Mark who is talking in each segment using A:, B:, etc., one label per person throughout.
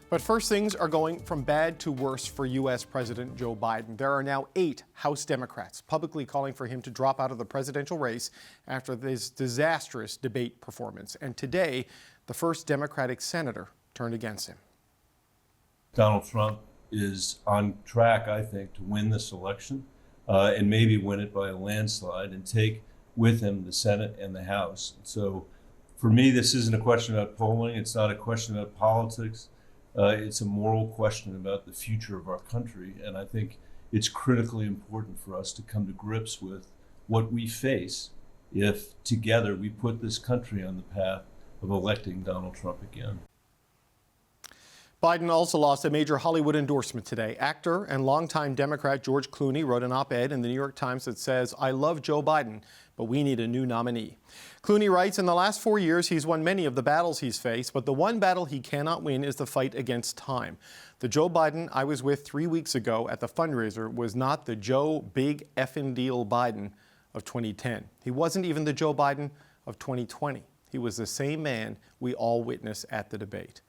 A: But first, things are going from bad to worse for U.S. President Joe Biden. There are now 8 House Democrats publicly calling for him to drop out of the presidential race after this disastrous debate performance. And today, the first Democratic senator turned against him.
B: Donald Trump is on track, I think, to win this election and maybe win it by a landslide and take with him the Senate and the House. So for me, this isn't a question about polling. It's not a question about politics. It's a moral question about the future of our country. And I think it's critically important for us to come to grips with what we face if together we put this country on the path of electing Donald Trump again.
A: Biden also lost a major Hollywood endorsement today. Actor and longtime Democrat George Clooney wrote an op-ed in the New York Times that says, "I love Joe Biden, but we need a new nominee." Clooney writes, in the last 4 years, he's won many of the battles he's faced, but the one battle he cannot win is the fight against time. The Joe Biden I was with 3 weeks ago at the fundraiser was not the Joe Big Effin' Deal Biden of 2010. He wasn't even the Joe Biden of 2020. He was the same man we all witnessed at the debate.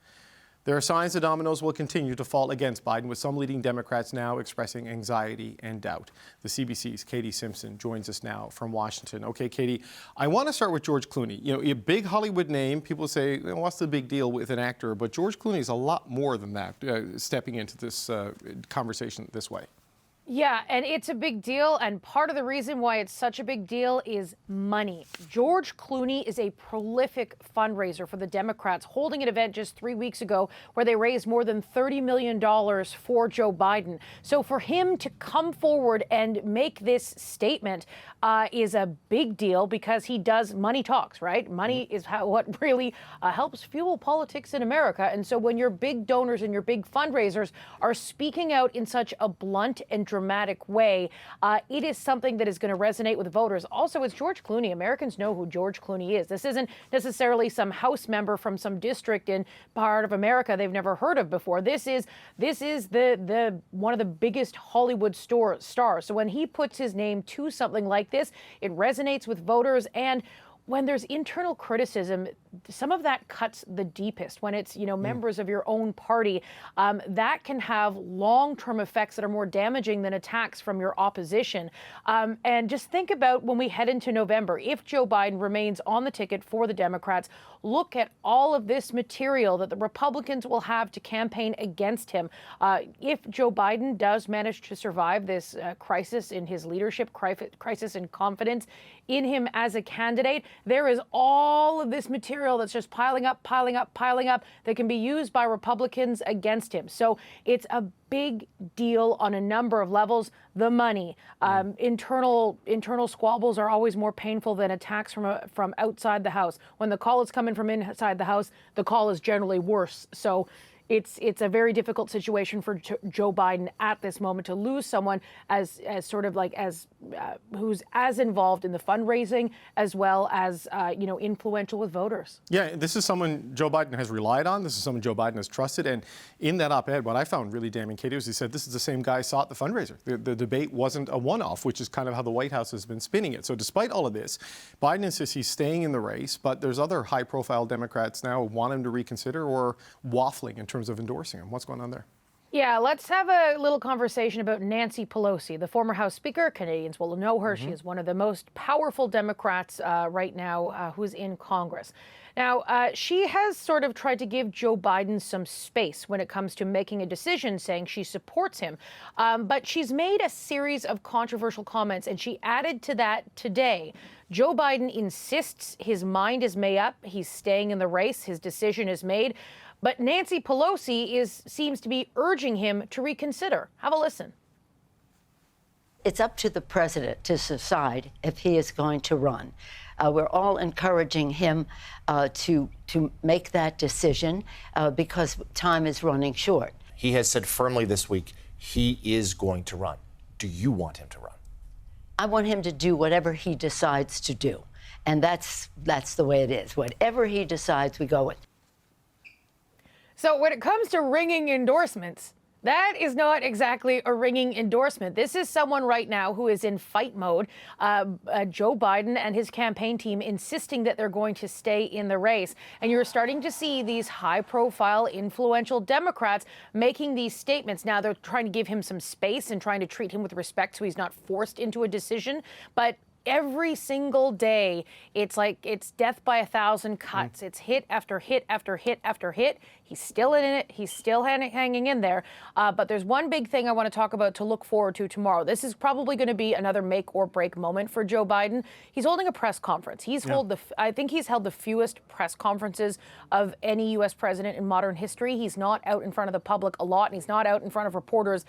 A: There are signs the dominoes will continue to fall against Biden, with some leading Democrats now expressing anxiety and doubt. The CBC's Katie Simpson joins us now from Washington. Okay, Katie, I want to start with George Clooney. You know, a big Hollywood name. People say, what's the big deal with an actor? But George Clooney is a lot more than that, stepping into this conversation this way.
C: Yeah, and it's a big deal, and part of the reason why it's such a big deal is money. George Clooney is a prolific fundraiser for the Democrats, holding an event just 3 weeks ago where they raised more than $30 million for Joe Biden. So for him to come forward and make this statement is a big deal because he does money talks, right? Money is what really helps fuel politics in America. And so when your big donors and your big fundraisers are speaking out in such a blunt and dramatic way, it is something that is going to resonate with voters. Also, it's George Clooney. Americans know who George Clooney is. This isn't necessarily some House member from some district in part of America they've never heard of before. This is the one of the biggest Hollywood stars. So when he puts his name to something like this, it resonates with voters. And when there's internal criticism, some of that cuts the deepest. When it's, members of your own party, that can have long-term effects that are more damaging than attacks from your opposition. And just think about when we head into November, if Joe Biden remains on the ticket for the Democrats, look at all of this material that the Republicans will have to campaign against him. If Joe Biden does manage to survive this crisis in his leadership, crisis in confidence in him as a candidate, there is all of this material that's just piling up that can be used by Republicans against him. So it's a big deal on a number of levels. The money, internal squabbles are always more painful than attacks from outside the House. When the call is coming from inside the House, the call is generally worse. So it's a very difficult situation for Joe Biden at this moment to lose someone as who's as involved in the fundraising as well as influential with voters.
A: Yeah, this is someone Joe Biden has relied on. This is someone Joe Biden has trusted. And in that op-ed, what I found really damning, Katie, was he said this is the same guy saw at the fundraiser. The debate wasn't a one-off, which is kind of how the White House has been spinning it. So despite all of this, Biden insists he's staying in the race, but there's other high-profile Democrats now who want him to reconsider or waffling in terms of endorsing him. What's going on there?
C: Yeah, let's have a little conversation about Nancy Pelosi, the former House Speaker. Canadians will know her. She is one of the most powerful Democrats right now who's in Congress. Now, she has sort of tried to give Joe Biden some space when it comes to making a decision, saying she supports him. But she's made a series of controversial comments, and she added to that today. Joe Biden insists his mind is made up. He's staying in the race. His decision is made. But Nancy Pelosi seems to be urging him to reconsider. Have a listen.
D: It's up to the president to decide if he is going to run. We're all encouraging him to make that decision because time is running short.
E: He has said firmly this week he is going to run. Do you want him to run?
D: I want him to do whatever he decides to do. And that's the way it is. Whatever he decides, we go with.
C: So when it comes to ringing endorsements, That is not exactly a ringing endorsement. This is someone right now who is in fight mode. Joe Biden and his campaign team insisting that they're going to stay in the race. And you're starting to see these high-profile, influential Democrats making these statements. Now, they're trying to give him some space and trying to treat him with respect so he's not forced into a decision. But every single day, it's like it's death by 1,000 cuts. It's hit after hit after hit after hit. He's still in it. He's still hanging in there. But there's one big thing I want to talk about to look forward to tomorrow. This is probably going to be another make or break moment for Joe Biden. He's holding a press conference. I think he's held the fewest press conferences of any U.S. president in modern history. He's not out in front of the public a lot, and he's not out in front of reporters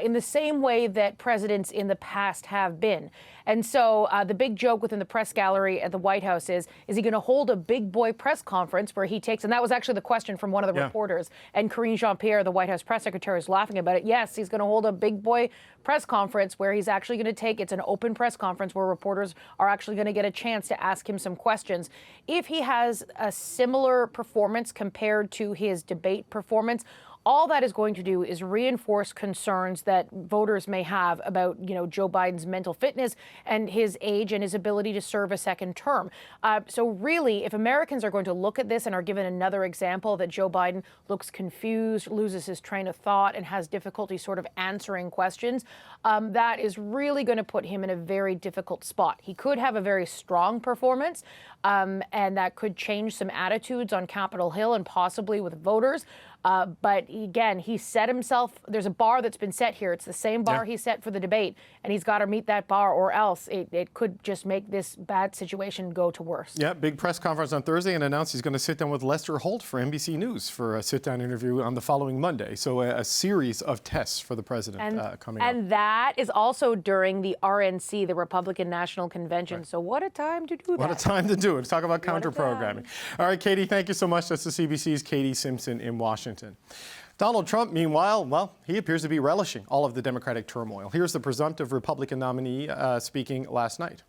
C: in the same way that presidents in the past have been. And so the big joke within the press gallery at the White House is he going to hold a big boy press conference where he takes, and that was actually the question from one of the reporters, and Karine Jean-Pierre, the White House press secretary, is laughing about it. Yes, he's going to hold a big boy press conference where he's actually going to take, it's an open press conference where reporters are actually going to get a chance to ask him some questions. If he has a similar performance compared to his debate performance, all that is going to do is reinforce concerns that voters may have about, Joe Biden's mental fitness and his age and his ability to serve a second term. So really, if Americans are going to look at this and are given another example that Joe Biden looks confused, loses his train of thought, and has difficulty sort of answering questions, that is really going to put him in a very difficult spot. He could have a very strong performance, and that could change some attitudes on Capitol Hill and possibly with voters. But again, he set himself, there's a bar that's been set here. It's the same bar he set for the debate, and he's got to meet that bar, or else it could just make this bad situation go to worse. Yeah,
A: big press conference on Thursday, and announced he's going to sit down with Lester Holt for NBC News for a sit-down interview on the following Monday. So a series of tests for the president coming up.
C: And that is also during the RNC, the Republican National Convention. Right. So what a time to do that.
A: What a time to do it. Let's talk about counter-programming. All right, Katie, thank you so much. That's the CBC's Katie Simpson in Washington. Donald Trump, meanwhile, well, he appears to be relishing all of the Democratic turmoil. Here's the presumptive Republican nominee speaking last night.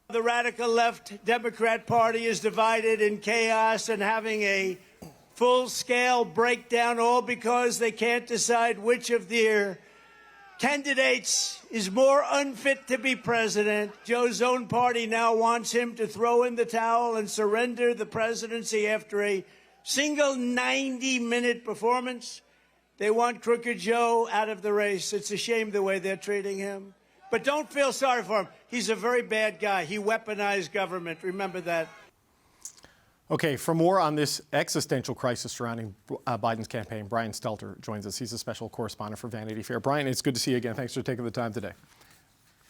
F: The radical left Democrat Party is divided in chaos and having a full-scale breakdown, all because they can't decide which of their candidates is more unfit to be president. Joe's own party now wants him to throw in the towel and surrender the presidency after a single 90-minute performance. They want Crooked Joe out of the race. It's a shame the way they're treating him. But don't feel sorry for him. He's a very bad guy. He weaponized government. Remember that.
A: Okay, for more on this existential crisis surrounding Biden's campaign, Brian Stelter joins us. He's a special correspondent for Vanity Fair. Brian, it's good to see you again. Thanks for taking the time today.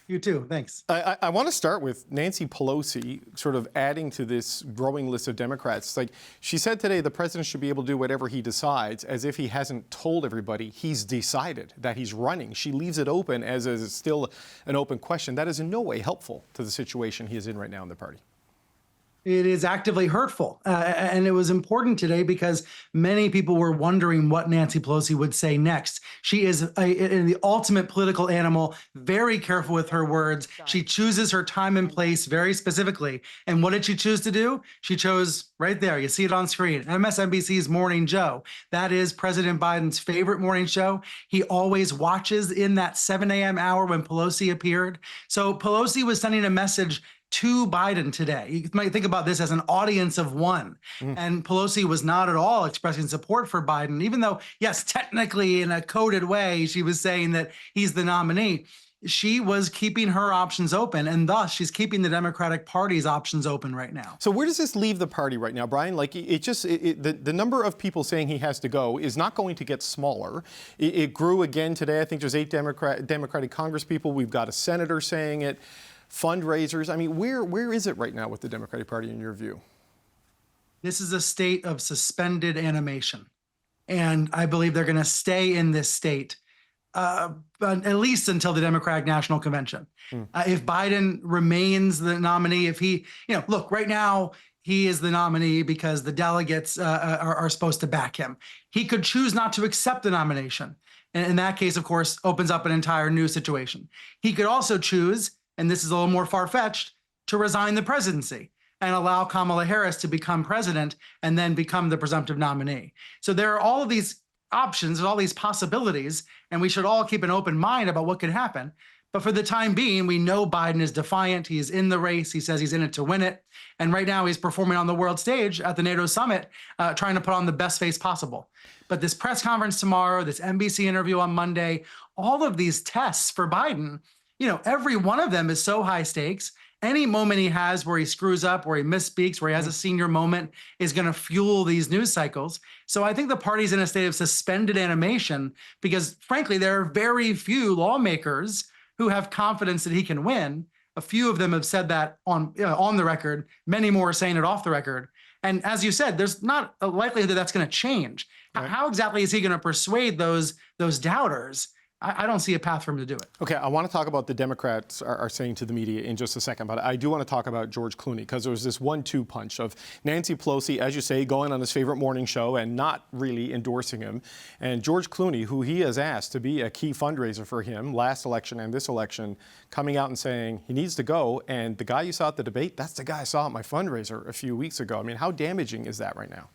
G: You too. Thanks.
A: I want to start with Nancy Pelosi sort of adding to this growing list of Democrats. Like she said today, the president should be able to do whatever he decides, as if he hasn't told everybody he's decided that he's running. She leaves it open as is still an open question. That is in no way helpful to the situation he is in right now in the party.
G: It is actively hurtful. And it was important today because many people were wondering what Nancy Pelosi would say next. She is the ultimate political animal, very careful with her words. She chooses her time and place very specifically. And what did she choose to do? She chose right there. You see it on screen. MSNBC's Morning Joe. That is President Biden's favorite morning show. He always watches in that 7 a.m. hour when Pelosi appeared. So Pelosi was sending a message to Biden today. You might think about this as an audience of one. And Pelosi was not at all expressing support for Biden, even though, yes, technically in a coded way, she was saying that he's the nominee. She was keeping her options open, and thus she's keeping the Democratic Party's options open right now.
A: So where does this leave the party right now, Brian? Like the number of people saying he has to go is not going to get smaller. It grew again today. I think there's 8 Democratic congresspeople. We've got a senator saying it. Fundraisers. I mean, where is it right now with the Democratic Party in your view?
G: This is a state of suspended animation. And I believe they're going to stay in this state at least until the Democratic National Convention. If Biden remains the nominee, if he, look, right now, he is the nominee because the delegates are supposed to back him. He could choose not to accept the nomination. And in that case, of course, opens up an entire new situation. He could also choose, and this is a little more far-fetched, to resign the presidency and allow Kamala Harris to become president and then become the presumptive nominee. So there are all of these options, there's all these possibilities, and we should all keep an open mind about what could happen. But for the time being, we know Biden is defiant. He is in the race. He says he's in it to win it. And right now he's performing on the world stage at the NATO summit, trying to put on the best face possible. But this press conference tomorrow, this NBC interview on Monday, all of these tests for Biden, every one of them is so high stakes. Any moment he has where he screws up, where he misspeaks, where he has a senior moment is going to fuel these news cycles. So I think the party's in a state of suspended animation because, frankly, there are very few lawmakers who have confidence that he can win. A few of them have said that on the record. Many more are saying it off the record. And as you said, there's not a likelihood that that's going to change. Right. How exactly is he going to persuade those doubters? I don't see a path for him to do it.
A: Okay, I want to talk about the Democrats are saying to the media in just a second, but I do want to talk about George Clooney because there was this 1-2 punch of Nancy Pelosi, as you say, going on his favorite morning show and not really endorsing him, and George Clooney, who he has asked to be a key fundraiser for him last election and this election, coming out and saying he needs to go, and the guy you saw at the debate, that's the guy I saw at my fundraiser a few weeks ago. I mean, how damaging is that right now?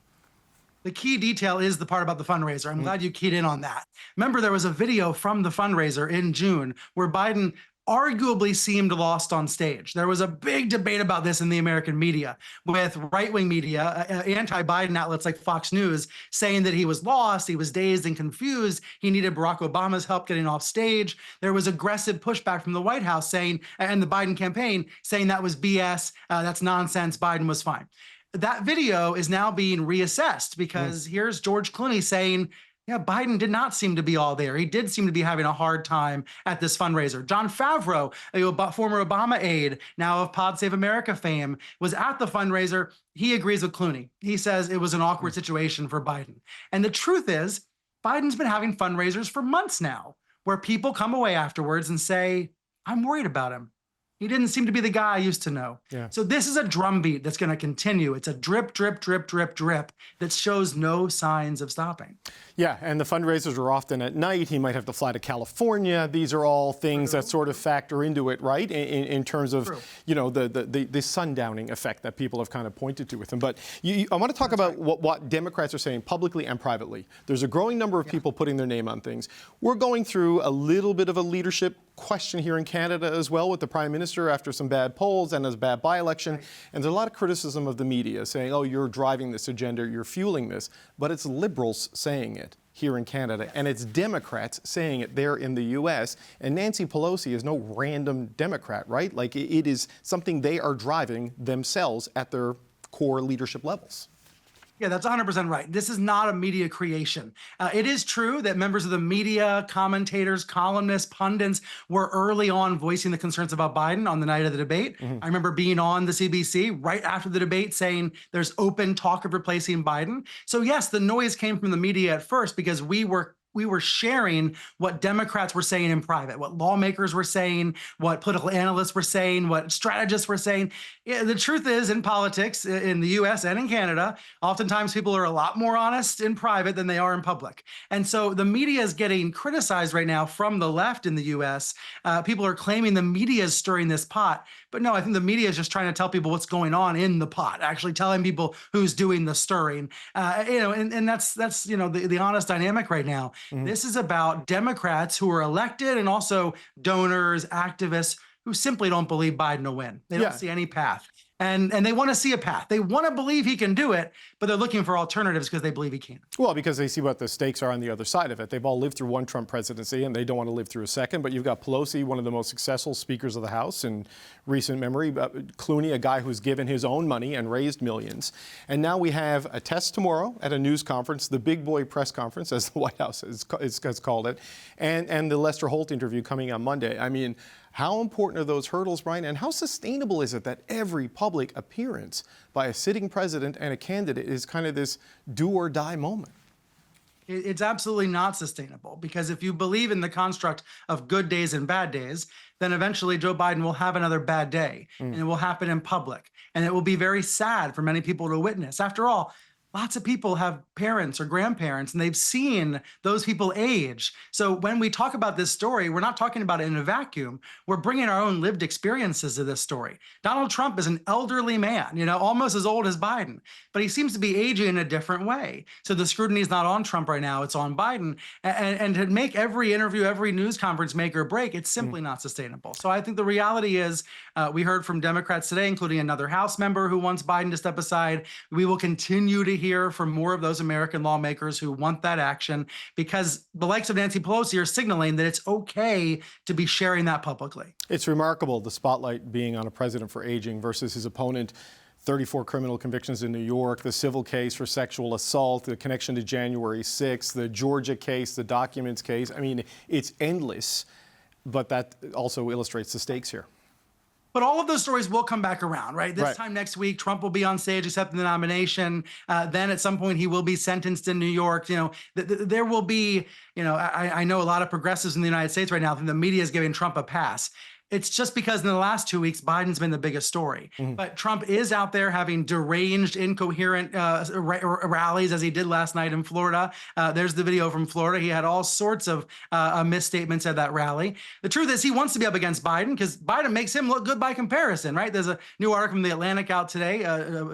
G: The key detail is the part about the fundraiser. I'm glad you keyed in on that. Remember, there was a video from the fundraiser in June where Biden arguably seemed lost on stage. There was a big debate about this in the American media, with right-wing media, anti-Biden outlets like Fox News, saying that he was lost, he was dazed and confused, he needed Barack Obama's help getting off stage. There was aggressive pushback from the White House saying, and the Biden campaign, saying that was BS, that's nonsense, Biden was fine. That video is now being reassessed because here's George Clooney saying, yeah, Biden did not seem to be all there. He did seem to be having a hard time at this fundraiser. Jon Favreau, a former Obama aide, now of Pod Save America fame, was at the fundraiser. He agrees with Clooney. He says it was an awkward situation for Biden. And the truth is, Biden's been having fundraisers for months now, where people come away afterwards and say, I'm worried about him. He didn't seem to be the guy I used to know. Yeah. So this is a drumbeat that's going to continue. It's a drip, drip, drip, drip, drip that shows no signs of stopping.
A: Yeah, and the fundraisers are often at night. He might have to fly to California. These are all things that sort of factor into it, right? In terms of, the sundowning effect that people have kind of pointed to with him. But I want to talk about what Democrats are saying publicly and privately. There's a growing number of people putting their name on things. We're going through a little bit of a leadership question here in Canada as well with the Prime Minister after some bad polls and a bad by-election. Right. And there's a lot of criticism of the media saying, oh, you're driving this agenda, you're fueling this. But it's Liberals saying it here in Canada, and it's Democrats saying it there in the U.S. And Nancy Pelosi is no random Democrat, right? Like, it is something they are driving themselves at their core leadership levels.
G: Yeah, that's 100% right. This is not a media creation. It is true that members of the media, commentators, columnists, pundits were early on voicing the concerns about Biden on the night of the debate. I remember being on the CBC right after the debate saying there's open talk of replacing Biden. So yes, the noise came from the media at first because we were sharing what Democrats were saying in private, what lawmakers were saying, what political analysts were saying, what strategists were saying. Yeah, the truth is, in politics, in the U.S. and in Canada, oftentimes people are a lot more honest in private than they are in public. And so the media is getting criticized right now from the left in the U.S. People are claiming the media is stirring this pot. But no, I think the media is just trying to tell people what's going on in the pot, actually telling people who's doing the stirring. And that's the honest dynamic right now. This is about Democrats who are elected and also donors, activists who simply don't believe Biden will win. They don't see any path. And they want to see a path. They want to believe he can do it, but they're looking for alternatives because they believe he can.
A: Well, because they see what the stakes are on the other side of it. They've all lived through one Trump presidency, and they don't want to live through a second. But you've got Pelosi, one of the most successful speakers of the House in recent memory. Clooney, a guy who's given his own money and raised millions. And now we have a test tomorrow at a news conference, the big boy press conference, as the White House has called it, and the Lester Holt interview coming on Monday. I mean, how important are those hurdles, Brian? And how sustainable is it that every public appearance by a sitting president and a candidate is kind of this do or die moment?
G: It's absolutely not sustainable, because if you believe in the construct of good days and bad days, then eventually Joe Biden will have another bad day, and it will happen in public. And it will be very sad for many people to witness. After all, lots of people have parents or grandparents, and they've seen those people age. So when we talk about this story, we're not talking about it in a vacuum. We're bringing our own lived experiences to this story. Donald Trump is an elderly man, almost as old as Biden, but he seems to be aging in a different way. So the scrutiny is not on Trump right now, it's on Biden. And to make every interview, every news conference make or break, it's simply not sustainable. So I think the reality is, we heard from Democrats today, including another House member who wants Biden to step aside. We will continue to hear from more of those American lawmakers who want that action, because the likes of Nancy Pelosi are signaling that it's okay to be sharing that publicly.
A: It's remarkable, the spotlight being on a president for aging versus his opponent. 34 criminal convictions in New York, the civil case for sexual assault, the connection to January 6th, the Georgia case, the documents case. I mean, it's endless, but that also illustrates the stakes here.
G: But all of those stories will come back around, right? This
A: Right.
G: time next week, Trump will be on stage accepting the nomination. Then at some point, he will be sentenced in New York. There will be, I know a lot of progressives in the United States right now think the media is giving Trump a pass. It's just because in the last 2 weeks, Biden's been the biggest story. But Trump is out there having deranged, incoherent rallies, as he did last night in Florida. There's the video from Florida. He had all sorts of misstatements at that rally. The truth is he wants to be up against Biden because Biden makes him look good by comparison, right? There's a new article from The Atlantic out today.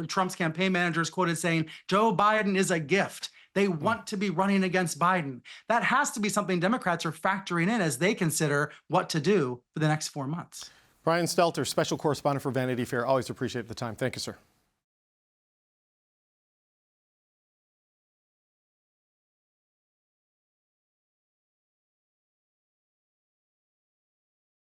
G: Trump's campaign manager is quoted saying, Joe Biden is a gift. They want to be running against Biden. That has to be something Democrats are factoring in as they consider what to do for the next 4 months.
A: Brian Stelter, special correspondent for Vanity Fair. Always appreciate the time. Thank you, sir.